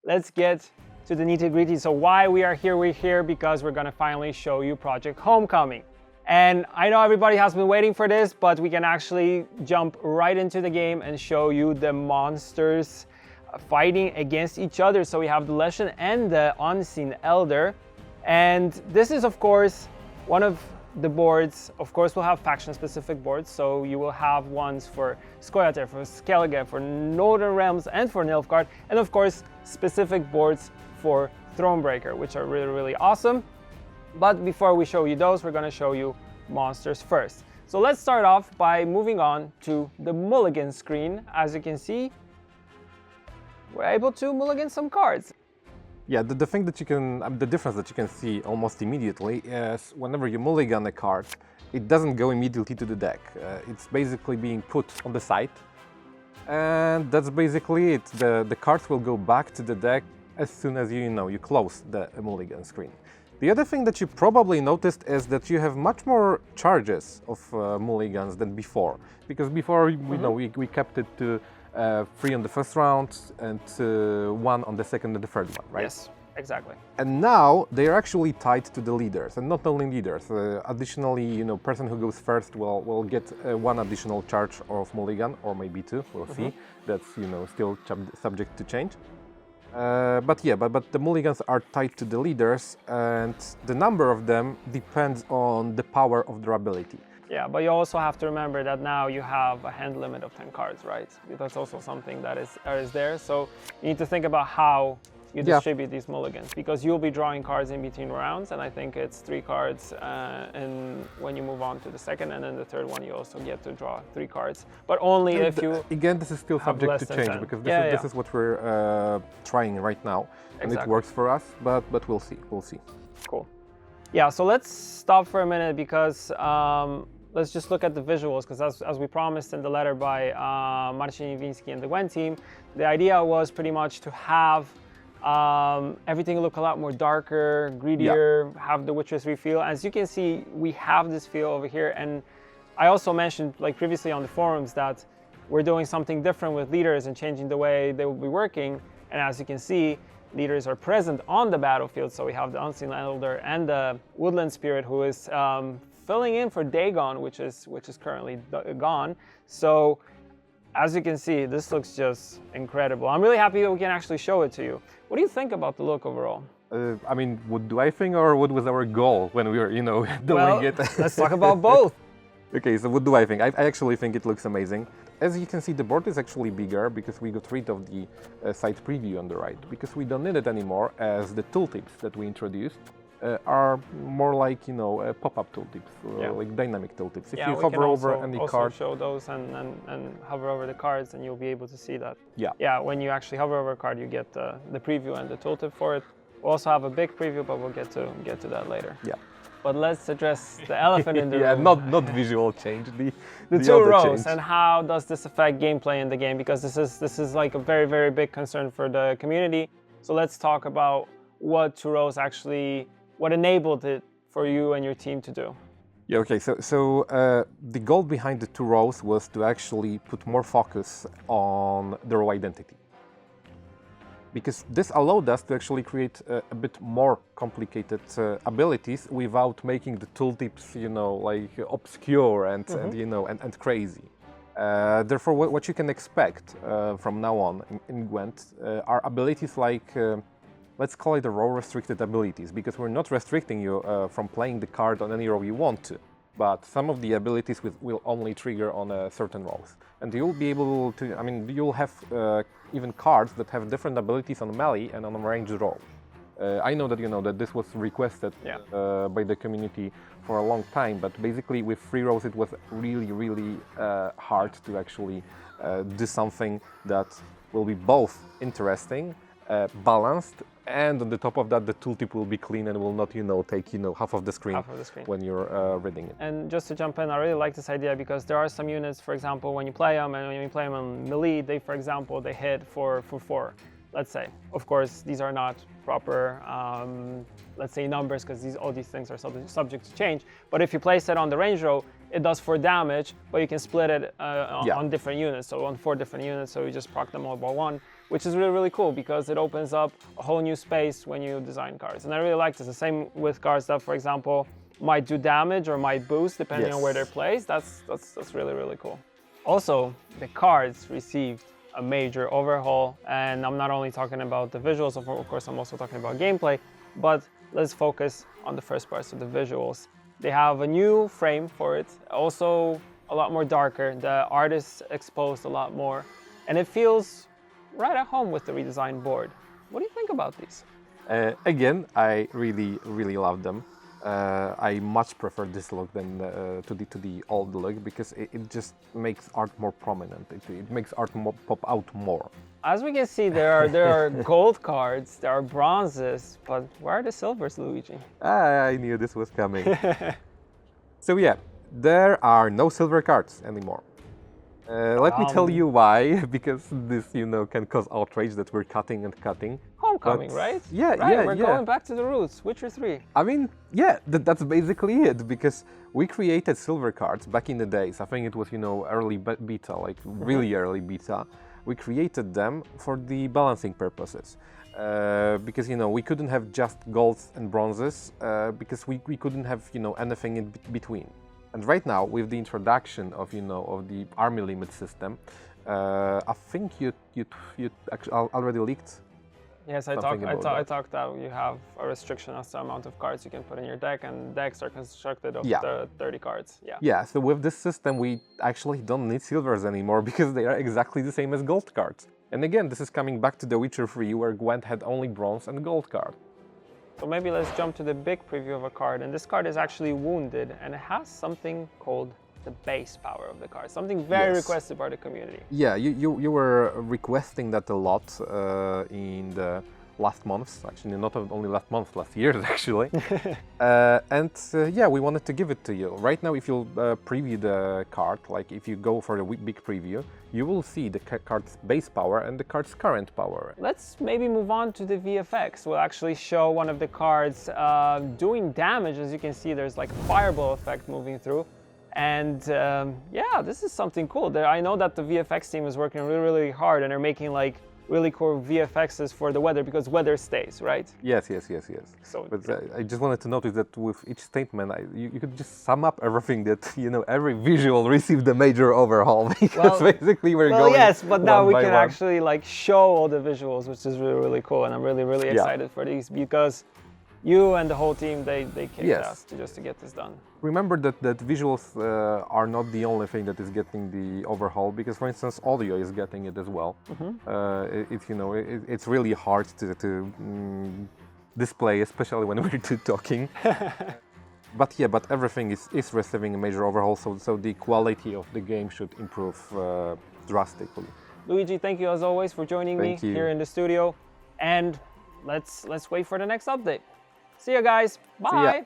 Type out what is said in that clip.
let's get to the nitty-gritty. So why we are here, we're here because we're gonna finally show you Project Homecoming. And I know everybody has been waiting for this, but we can actually jump right into the game and show you the monsters fighting against each other. So we have the Legend and the Unseen Elder. And this is, of course, one of the boards. Of course, we'll have faction-specific boards. So you will have ones for Scoia'tael, for Skellige, for Northern Realms, and for Nilfgaard. And of course, specific boards for Thronebreaker, which are really, really awesome. But before we show you those, we're going to show you monsters first. So let's start off by moving on to the Mulligan screen. As you can see, we're able to mulligan some cards. Yeah, the thing that you can, the difference that you can see almost immediately is whenever you mulligan a card, it doesn't go immediately to the deck. It's basically being put on the side, and that's basically it. The cards will go back to the deck as soon as you close the mulligan screen. The other thing that you probably noticed is that you have much more charges of mulligans than before, because before we kept it to 3 on the first round and 1 on the second and the third one, right? Yes, exactly. And now they are actually tied to the leaders, and not only leaders. Additionally, person who goes first will get 1 additional charge of mulligan, or maybe 2. We'll see. That's still subject to change. But the mulligans are tied to the leaders, and the number of them depends on the power of their ability. Yeah, but you also have to remember that now you have a hand limit of 10 cards, right? That's also something that is there. So you need to think about how you distribute these mulligans, because you'll be drawing cards in between rounds, and I think it's 3 cards and when you move on to the second, and then the third one you also get to draw 3 cards, but only if you again, this is still subject to change, because this is what we're trying right now, and it works for us, but we'll see. Cool. Yeah, so let's stop for a minute, because let's just look at the visuals, because as we promised in the letter by Marcin Iwiński and the Gwent team, the idea was pretty much to have everything look a lot more darker, greedier, have the Witcher's 3 feel. As you can see, we have this feel over here, and I also mentioned previously on the forums that we're doing something different with leaders and changing the way they will be working. And as you can see, leaders are present on the battlefield. So we have the Unseen Elder and the Woodland Spirit, who is filling in for Dagon, which is currently gone. So as you can see, this looks just incredible. I'm really happy that we can actually show it to you. What do you think about the look overall? I mean, what do I think, or what was our goal when we were, doing it? Let's talk about both. Okay, so what do I think? I actually think it looks amazing. As you can see, the board is actually bigger because we got rid of the side preview on the right, because we don't need it anymore, as the tooltips that we introduced are more like, pop-up tooltips, like dynamic tooltips. If you hover over any card, show those and hover over the cards, and you'll be able to see that. Yeah. When you actually hover over a card, you get the preview and the tooltip for it. We'll also have a big preview, but we'll get to that later. Yeah. But let's address the elephant in the room. not visual change. The 2 rows, and how does this affect gameplay in the game? Because this is like a very, very big concern for the community. So let's talk about what 2 rows actually, what enabled it for you and your team to do. Yeah, okay, so the goal behind the 2 rows was to actually put more focus on the row identity. Because this allowed us to actually create a bit more complicated abilities without making the tooltips, obscure and crazy. Therefore, what you can expect from now on in Gwent are abilities like, let's call it the row restricted abilities, because we're not restricting you from playing the card on any row you want to, but some of the abilities will only trigger on certain rows. And you'll be able to, you'll have even cards that have different abilities on melee and on a ranged row. I know that this was requested by the community for a long time, but basically with 3 rows it was really, really hard to actually do something that will be both interesting, balanced, and on the top of that, the tooltip will be clean and will not, take, half of the screen when you're reading it. And just to jump in, I really like this idea, because there are some units, for example, when you play them on melee, for example, they hit for 4. Let's say, of course, these are not proper, let's say, numbers, because all these things are subject to change. But if you place it on the range row, it does 4 damage, but you can split it on different units, so on 4 different units, so you just proc them all by 1. which is really, really cool because it opens up a whole new space when you design cards. And I really like this. The same with cards that, for example, might do damage or might boost depending on where they're placed. That's really, really cool. Also, the cards received a major overhaul, and I'm not only talking about the visuals, of course I'm also talking about gameplay, but let's focus on the first parts of the visuals. They have a new frame for it, also a lot more darker. The art is exposed a lot more, and it feels right at home with the redesigned board. What do you think about these? Again, I really love them. I much prefer this look than to the old look because it just makes art more prominent. It makes art pop out more. As we can see, there are gold cards, there are bronzes, but where are the silvers, Luigi? I knew this was coming. So yeah, there are no silver cards anymore. Let me tell you why, because this, can cause outrage that we're cutting and cutting. Homecoming, But, right? yeah, right, yeah, we're yeah. going back to the roots, Witcher 3. I mean, yeah, that's basically it, because we created silver cards back in the days. I think it was, early beta, like really early beta. We created them for the balancing purposes. Because, we couldn't have just golds and bronzes, because we couldn't have, anything in between. And right now, with the introduction of, of the army limit system, I think you actually already leaked. Yes, I talked that you have a restriction as to the amount of cards you can put in your deck, and decks are constructed of the 30 cards. Yeah. Yeah, so with this system, we actually don't need silvers anymore because they are exactly the same as gold cards. And again, this is coming back to The Witcher 3, where Gwent had only bronze and gold card. So maybe let's jump to the big preview of a card, and this card is actually wounded, and it has something called the base power of the card, something very requested by the community. Yeah, you were requesting that a lot in the last months, actually not only last month, last years actually. Yeah, we wanted to give it to you. Right now, if you preview the card, like if you go for the big preview, you will see the card's base power and the card's current power. Let's maybe move on to the VFX. We'll actually show one of the cards doing damage. As you can see, there's like a fireball effect moving through. And yeah, this is something cool. I know that the VFX team is working really, really hard, and they're making like really cool VFXs for the weather, because weather stays, right? Yes. So, but I just wanted to notice that with each statement, you could just sum up everything that, every visual received a major overhaul, because basically we're going yes, but now we can one. actually like show all the visuals, which is really, really cool. And I'm really, really excited for these, because you and the whole team, they kicked ass to get this done. Remember that visuals are not the only thing that is getting the overhaul, because, for instance, audio is getting it as well. It's really hard to display, especially when we're talking. But everything is receiving a major overhaul, so the quality of the game should improve drastically. Luigi, thank you as always for joining me here in the studio, and let's wait for the next update. See you guys. Bye. See ya.